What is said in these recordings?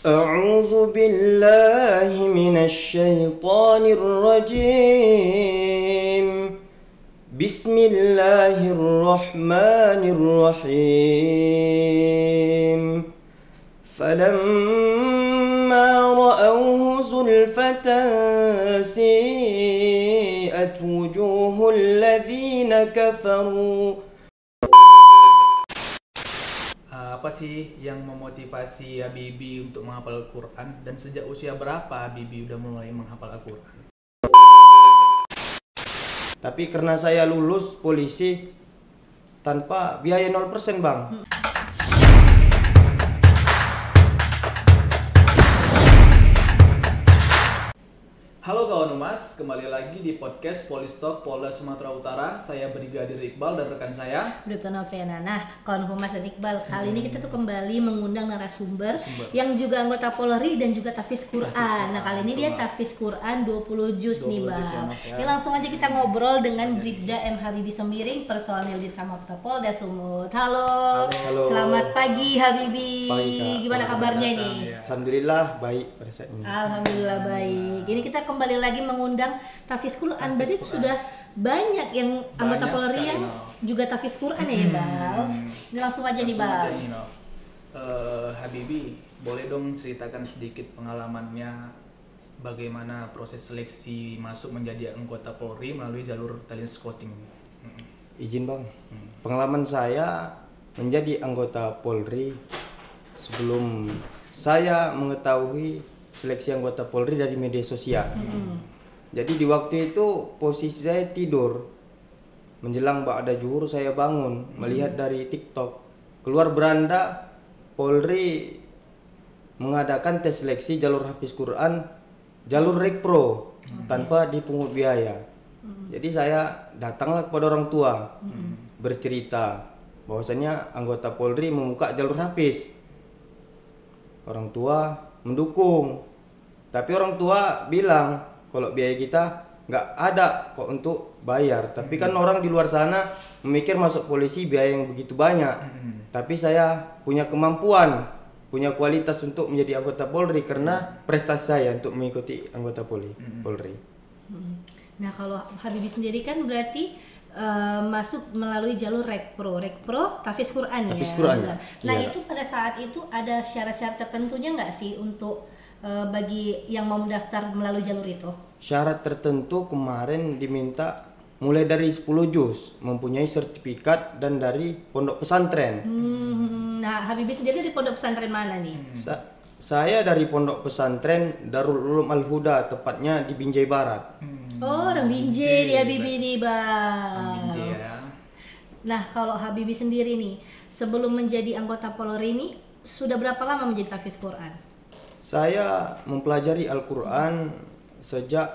أعوذ بالله من الشيطان الرجيم بسم الله الرحمن الرحيم فلما رأوه زلفة سيئت وجوه الذين كفروا. Apa sih yang memotivasi Habibie untuk menghafal Al-Quran dan sejak usia berapa Habibie udah mulai menghafal Al-Quran? Tapi karena saya lulus polisi tanpa biaya 0% bang. Halo kawan Humas, kembali lagi di podcast Polistalk Polda Sumatera Utara. Saya Brigadir Iqbal dan rekan saya Bripto Novriana. Nah, kawan Humas dan Iqbal, kali ini kita tuh kembali mengundang narasumber yang juga anggota Polri dan juga tahfiz Quran. Nah, kali ini dia tahfiz Quran 20 juz nih, Bang. Ini langsung aja kita ngobrol dengan Bribda M. Habibie Sembiring, personil di Samapta Polda Sumut. Halo. Selamat pagi Habibie. Pagi, Kak. Gimana kabarnya nih? Alhamdulillah baik pada saat ini. Alhamdulillah baik. Ini kita kembali lagi mengundang tahfiz Quran. Berarti sudah banyak yang anggota Polri yang juga tahfiz Quran ya, Bal. Ini langsung aja nih, Bal. Habibie, boleh dong ceritakan sedikit pengalamannya bagaimana proses seleksi masuk menjadi anggota Polri melalui jalur talent scouting? Izin bang, pengalaman saya menjadi anggota Polri sebelum saya mengetahui seleksi anggota Polri dari media sosial. Jadi di waktu itu posisi saya tidur, menjelang ba'da zuhur saya bangun melihat dari TikTok keluar beranda Polri mengadakan tes seleksi jalur hafiz Quran, jalur rekpro tanpa dipungut biaya. Jadi saya datanglah kepada orang tua bercerita bahwasanya anggota Polri membuka jalur hafiz. Orang tua mendukung, tapi orang tua bilang kalau biaya kita nggak ada kok untuk bayar. Tapi kan orang di luar sana memikir masuk polisi biaya yang begitu banyak. Tapi saya punya kemampuan, punya kualitas untuk menjadi anggota Polri karena prestasi saya untuk mengikuti anggota Polri. Nah, kalau Habibie sendiri kan berarti masuk melalui jalur rekpro tahfiz Quran Tahfiz ya. Quran, Benar. ya. Nah, Iya. itu pada saat itu ada syarat-syarat tertentunya nggak sih untuk bagi yang mau mendaftar melalui jalur itu? Syarat tertentu kemarin diminta mulai dari 10 juz, mempunyai sertifikat dan dari pondok pesantren. Nah, Habibie sendiri dari pondok pesantren mana nih? Saya dari pondok pesantren Darul Ulum Al Huda, tepatnya di Binjai Barat. Oh, orang Binjai dia Habibie nih, Bang. Binjai ya. Nah, kalau Habibie sendiri nih, sebelum menjadi anggota Polri ini sudah berapa lama menjadi tahfiz Quran? Saya mempelajari Al-Quran sejak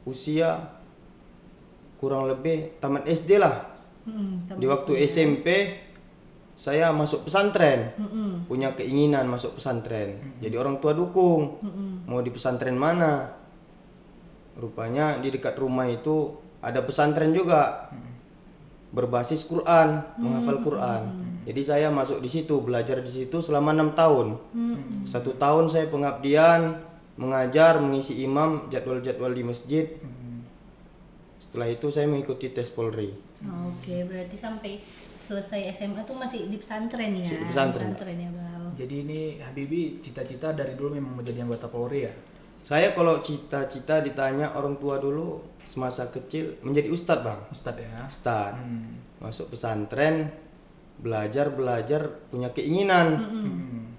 usia kurang lebih tamat SD lah. Di waktu SMP saya masuk pesantren, punya keinginan masuk pesantren. Jadi orang tua dukung, mau di pesantren mana. Rupanya di dekat rumah itu ada pesantren juga, berbasis Quran, menghafal Quran. Jadi saya masuk di situ, belajar di situ selama 6 tahun. 1 tahun saya pengabdian, mengajar, mengisi imam, jadwal-jadwal di masjid. Setelah itu saya mengikuti tes Polri. Oke, berarti sampai selesai SMA tuh masih di pesantren ya? Di pesantren. Ya, Bang. Jadi ini Habibie cita-cita dari dulu memang menjadi anggota Polri ya? Saya kalau cita-cita ditanya orang tua dulu semasa kecil menjadi ustadz bang. Ustadz ya? Ustadz. Masuk pesantren, belajar punya keinginan.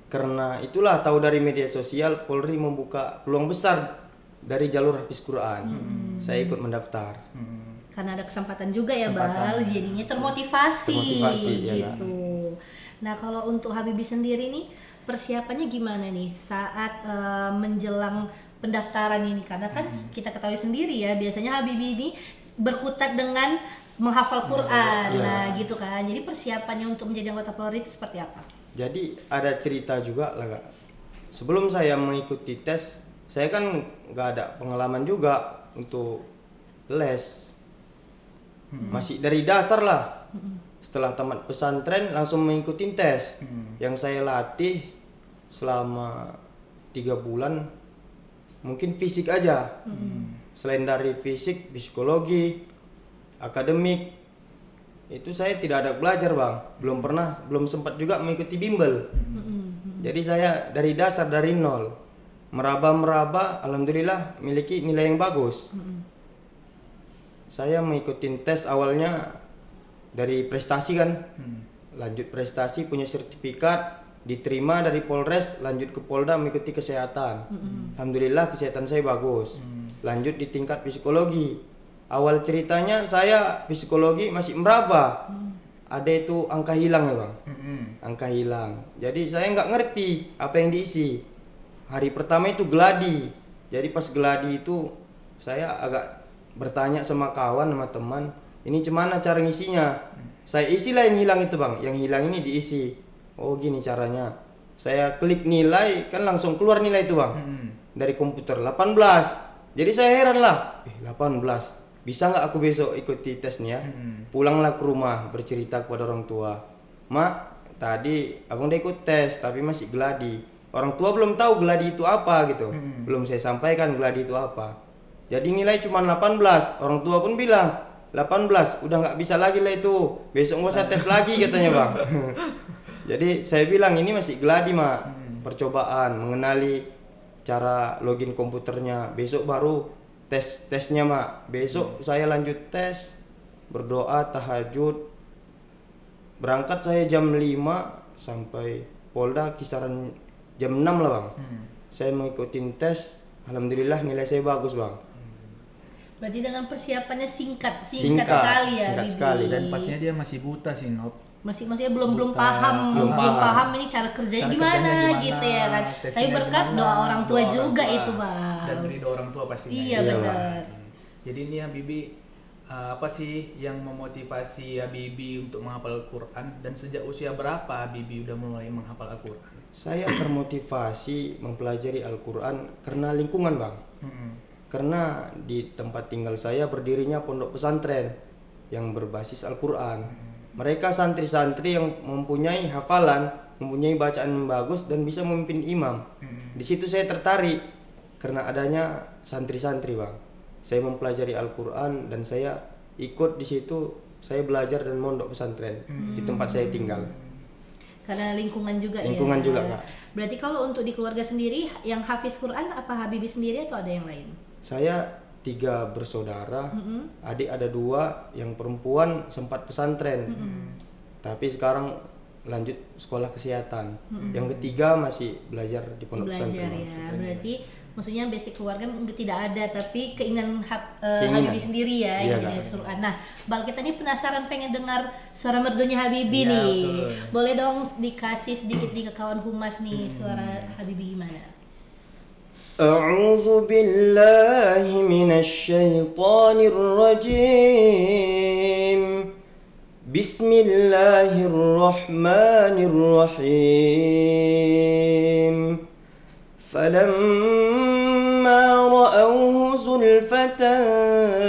Karena itulah tahu dari media sosial Polri membuka peluang besar dari jalur hafiz Quran. Saya ikut mendaftar. Karena ada kesempatan juga ya, Bal, jadinya termotivasi iya, gitu. Nah, kalau untuk Habibie sendiri nih persiapannya gimana nih saat menjelang pendaftaran ini? Karena kan kita ketahui sendiri ya, biasanya Habibie ini berkutat dengan menghafal Quran. Nah, gitu kan. Jadi persiapannya untuk menjadi anggota Polri itu seperti apa? Jadi ada cerita juga lah Kak. Sebelum saya mengikuti tes, saya kan nggak ada pengalaman juga untuk les. Masih dari dasar lah. Setelah tamat pesantren langsung mengikuti tes. Yang saya latih selama 3 bulan mungkin fisik aja. Selain dari fisik, psikologi, akademik, itu saya tidak ada belajar bang. Belum sempat juga mengikuti bimbel. Jadi saya dari dasar, dari nol, meraba, alhamdulillah memiliki nilai yang bagus. Saya mengikuti tes awalnya dari prestasi kan, lanjut prestasi, punya sertifikat, diterima dari Polres, lanjut ke Polda mengikuti kesehatan. Alhamdulillah kesehatan saya bagus. Lanjut di tingkat psikologi. Awal ceritanya saya psikologi masih meraba. Ada itu angka hilang ya bang, angka hilang. Jadi saya nggak ngerti apa yang diisi. Hari pertama itu gladi. Jadi pas gladi itu saya agak bertanya sama kawan, sama teman, ini gimana cara ngisinya? Saya isilah yang hilang itu bang, yang hilang ini diisi. Oh gini caranya. Saya klik nilai, kan langsung keluar nilai itu bang. Dari komputer 18. Jadi saya heran lah, 18. Bisa nggak aku besok ikuti tesnya? Pulanglah ke rumah bercerita kepada orang tua. Mak, tadi abang udah ikut tes tapi masih gladi. Orang tua belum tahu gladi itu apa gitu. Belum saya sampaikan gladi itu apa. Jadi nilai cuma 18. Orang tua pun bilang 18, udah nggak bisa lagi lah itu. Besok nggak usah tes lagi katanya bang. Jadi saya bilang ini masih gladi mak, percobaan mengenali cara login komputernya. Besok baru tesnya mak. Besok saya lanjut tes, berdoa, tahajud. Berangkat saya jam 5 sampai Polda kisaran jam 6 lah bang. Saya mengikuti tes, alhamdulillah nilai saya bagus bang. Berarti dengan persiapannya singkat sekali ya, singkat Bibi. sekali. Dan pastinya dia masih buta sih, Not. Maksudnya belum paham ini cara kerjanya gimana gitu ya kan. Tapi berkat doa orang tua juga itu bang. Dan ridho orang tua pastinya. Iya benar. Jadi ini ya Bibi, apa sih yang memotivasi ya Bibi untuk menghafal Al-Quran, dan sejak usia berapa Bibi udah mulai menghafal Al-Quran? Saya termotivasi mempelajari Al-Quran karena lingkungan bang. Karena di tempat tinggal saya berdirinya pondok pesantren yang berbasis Al-Quran. Mereka santri-santri yang mempunyai hafalan, mempunyai bacaan yang bagus dan bisa memimpin imam. Di situ saya tertarik karena adanya santri-santri bang. Saya mempelajari Al-Quran dan saya ikut di situ. Saya belajar dan mondok pesantren di tempat saya tinggal. Karena lingkungan juga ya. Lingkungan juga kak. Berarti kalau untuk di keluarga sendiri yang hafiz Quran apa Habibi sendiri atau ada yang lain? Saya 3 bersaudara, adik ada 2, yang perempuan sempat pesantren, tapi sekarang lanjut sekolah kesehatan. Yang ketiga masih belajar di pondok pesantren. Ya. Berarti maksudnya basic keluarga tidak ada, tapi keinginan Habibi sendiri ya iya, yang jadi Quran. Nah, Bang kita nih penasaran pengen dengar suara merdunya Habibi nih. Betul. Boleh dong dikasih sedikit nih ke kawan humas nih suara Habibi gimana? أعوذ بالله من الشيطان الرجيم بسم الله الرحمن الرحيم فلما رأوه زلفة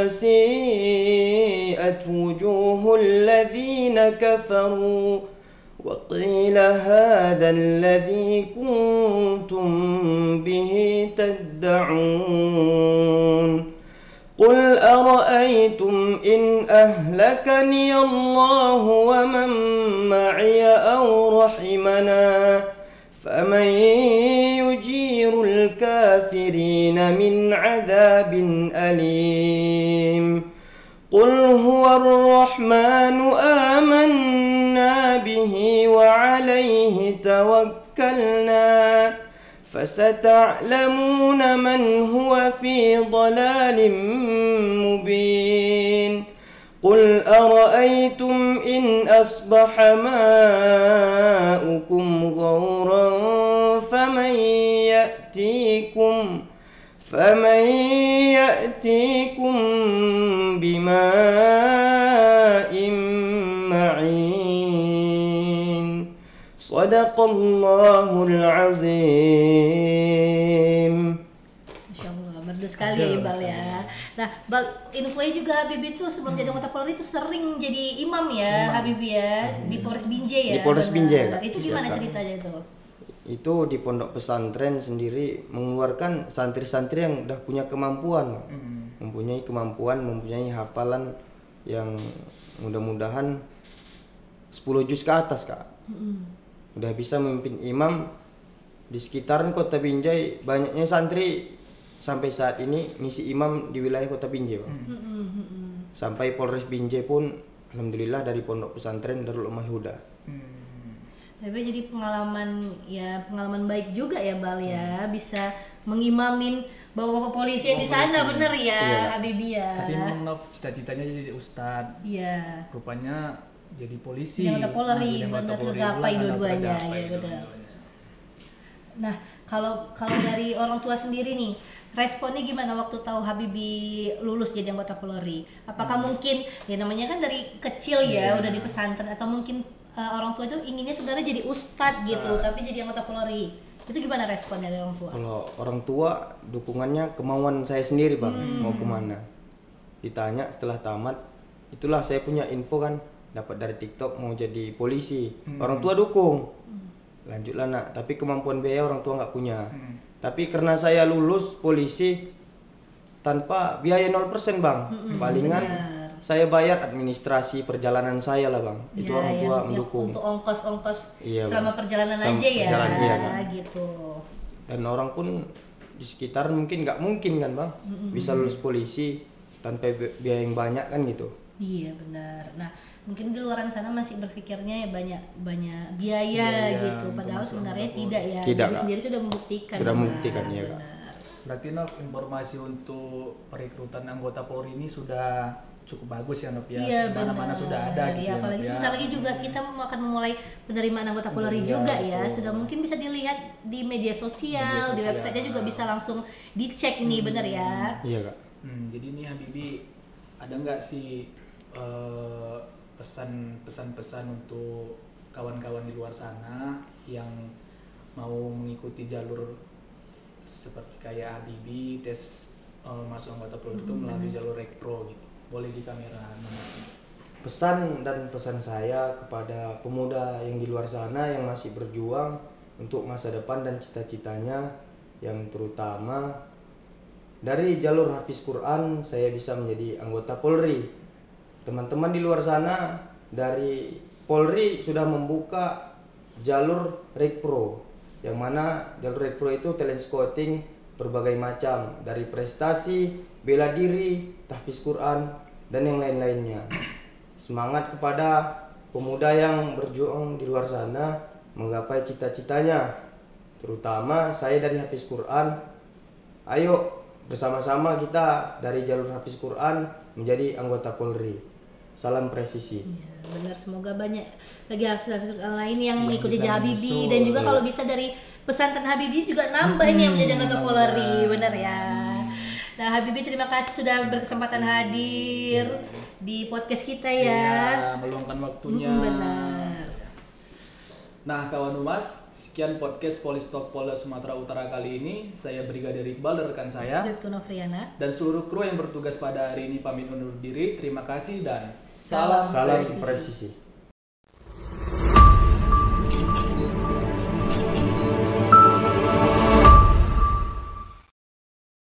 سيئت وجوه الذين كفروا وقيل هذا الذي كنتم به تدعون قل أرأيتم إن أهلكني الله ومن معي أو رحمنا فمن يجير الكافرين من عذاب أليم قل هو الرحمن آمنا به وعليه توكلنا فستعلمون من هو في ضلال مبين قل أرأيتم إن أصبح ماؤكم غورا فمن يأتيكم بماء معين صدق الله العظيم. Masya Allah, merdu sekali ya Iqbal ya. Nah, Bal, infonya juga Habibi tuh sebelum jadi anggota Polri itu sering jadi imam ya, Habibi ya, di Polres Binjai ya. Di Polres Binjai, Kak. Itu gimana ceritanya itu? itu di pondok pesantren sendiri mengeluarkan santri-santri yang udah punya kemampuan, mempunyai kemampuan, mempunyai hafalan yang mudah-mudahan 10 juz ke atas Kak. Udah bisa memimpin imam di sekitaran Kota Binjai. Banyaknya santri sampai saat ini ngisi imam di wilayah Kota Binjai Bang. Sampai Polres Binjai pun alhamdulillah dari pondok pesantren Darul Ummah Huda. Tapi jadi pengalaman baik juga ya Bal ya, bisa mengimamin bapak-bapak polisi yang di sana, bener ya Iya. Habibie ya. Tapi memang cita-citanya jadi ustadz. Iya. Rupanya jadi polisi. Yang Polri, Jadi anggota benar Polri, tergapai ulang dua-duanya, tergapai ya benar. dua-duanya. Nah, kalau dari orang tua sendiri nih, responnya gimana waktu tahu Habibie lulus jadi anggota Polri? Apakah mungkin ya namanya kan dari kecil ya udah di pesantren, atau mungkin orang tua itu inginnya sebenarnya jadi ustadz gitu, tapi jadi anggota Polri. Itu gimana respon dari orang tua? Kalau orang tua dukungannya kemauan saya sendiri Bang, mau kemana. Ditanya setelah tamat, itulah saya punya info kan, dapat dari TikTok mau jadi polisi. Orang tua dukung, lanjutlah nak, tapi kemampuan biaya orang tua nggak punya. Tapi karena saya lulus polisi tanpa biaya 0% Bang, palingan saya bayar administrasi perjalanan saya lah Bang. Itu Ya, orang tua yang mendukung. untuk ongkos-ongkos Iya, selama Bang. perjalanan Selama aja ya, perjalanan, iya, Kak. gitu. Dan orang pun di sekitar mungkin nggak mungkin kan Bang, bisa lulus polisi tanpa biaya yang banyak kan gitu. Iya benar. Nah mungkin di luar sana masih berpikirnya ya banyak biaya gitu. untuk Padahal masuk sebenarnya anggota tidak ya. Tidak, Diri Kak. sendiri sudah membuktikan. Sudah Bang. membuktikan, iya, Kak. Benar. Berarti Nov, informasi untuk perekrutan anggota Polri ini sudah cukup bagus ya Nov ya. Iya Mana-mana benar. sudah ada gitu Iya, ya. apalagi Nov, ya. sebentar lagi juga kita akan memulai penerimaan anggota Polri Iya, juga ya. betul. Sudah mungkin bisa dilihat di media sosial, Media di sosial. websitenya juga bisa langsung dicek nih, benar ya. Iya Kak. Jadi ini Habibie ada nggak sih pesan-pesan untuk kawan-kawan di luar sana yang mau mengikuti jalur seperti kayak Habibie tes masuk anggota Polri itu melalui jalur rekro gitu. Boleh di kamera. Pesan saya kepada pemuda yang di luar sana yang masih berjuang untuk masa depan dan cita-citanya, yang terutama dari jalur hafiz Quran saya bisa menjadi anggota Polri. Teman-teman di luar sana dari Polri sudah membuka jalur Rekpro, yang mana jalur Rekpro itu talent scouting berbagai macam, dari prestasi, bela diri, tahfiz Quran, dan yang lain-lainnya. Semangat kepada pemuda yang berjuang di luar sana menggapai cita-citanya, terutama saya dari hafiz Quran. Ayo bersama-sama kita dari jalur hafiz Quran menjadi anggota Polri. Salam presisi. Ya, benar, semoga banyak lagi hafiz Quran lain yang mengikuti bisa Habibie, menyusul, dan juga ya. kalau bisa dari pesantren Habibie juga nambah nih yang menjadi anggota Polri, benar ya. Nah Habibie, terima kasih sudah berkesempatan hadir di podcast kita ya. Iya, meluangkan waktunya. Benar. Nah, kawan Humas, sekian podcast Polistalk Polda Sumatera Utara kali ini. Saya Brigadir Iqbal dan rekan saya Dutku Novriana. dan seluruh kru yang bertugas pada hari ini pamit undur diri. Terima kasih dan salam Salam presisi. presisi.